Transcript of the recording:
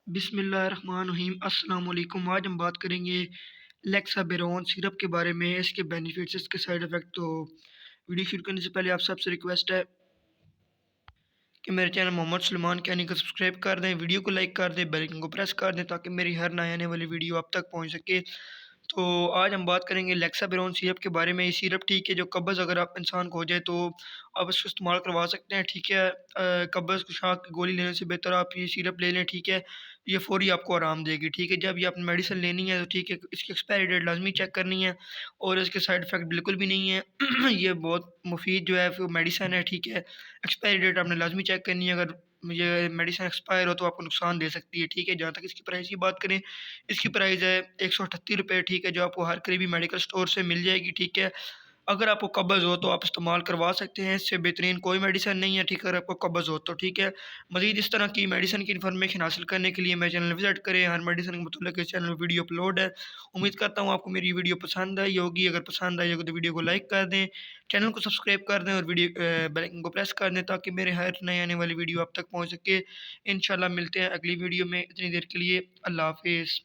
بسم اللہ الرحمن الرحیم السلام علیکم۔ آج ہم بات کریں گے لیکسا بیرون سیرپ کے بارے میں، اس کے بینیفٹس، اس کے سائیڈ افیکٹ۔ تو ویڈیو شروع کرنے سے پہلے آپ سب سے ریکویسٹ ہے کہ میرے چینل محمد سلمان کینی کو سبسکرائب کر دیں، ویڈیو کو لائک کر دیں، بیل آئکن کو پریس کر دیں تاکہ میری ہر نئے آنے والی ویڈیو آپ تک پہنچ سکے۔ تو آج ہم بات کریں گے لیکسا بیرون سیرپ کے بارے میں۔ یہ سیرپ ٹھیک ہے، جو قبض اگر آپ انسان کو ہو جائے تو آپ اس کو استعمال کروا سکتے ہیں، ٹھیک ہے۔ قبض شاق کی گولی لینے سے بہتر آپ یہ سیرپ لے لیں، ٹھیک ہے۔ یہ فوری آپ کو آرام دے گی، ٹھیک ہے۔ جب یہ آپ نے میڈیسن لینی ہے تو ٹھیک ہے، اس کی ایکسپائری ڈیٹ لازمی چیک کرنی ہے، اور اس کے سائڈ افیکٹ بالکل بھی نہیں ہے۔ یہ بہت مفید جو ہے میڈیسن ہے، ٹھیک ہے۔ ایکسپائری ڈیٹ آپ نے لازمی چیک کرنی ہے، اگر یہ میڈیسن ایکسپائر ہو تو آپ کو نقصان دے سکتی ہے، ٹھیک ہے۔ جہاں تک اس کی پرائز کی بات کریں، اس کی پرائز ہے 138 روپے، ٹھیک ہے، جو آپ کو ہر قریبی میڈیکل سٹور سے مل جائے گی، ٹھیک ہے۔ اگر آپ کو قبض ہو تو آپ استعمال کروا سکتے ہیں، اس سے بہترین کوئی میڈیسن نہیں ہے، ٹھیک ہے، اگر آپ کو قبض ہو تو، ٹھیک ہے۔ مزید اس طرح کی میڈیسن کی انفارمیشن حاصل کرنے کے لیے میرے چینل وزٹ کریں، ہر میڈیسن کے متعلق اس چینل میں ویڈیو اپلوڈ ہے۔ امید کرتا ہوں آپ کو میری ویڈیو پسند آئی ہوگی، اگر پسند آئی ہوگی تو ویڈیو کو لائک کر دیں، چینل کو سبسکرائب کر دیں، اور ویڈیو بیل آئکن کو پریس کر دیں تاکہ میرے ہر نئے آنے والی ویڈیو آپ تک پہنچ سکے۔ انشاءاللہ ملتے ہیں اگلی ویڈیو میں، اتنی دیر کے لیے اللہ حافظ۔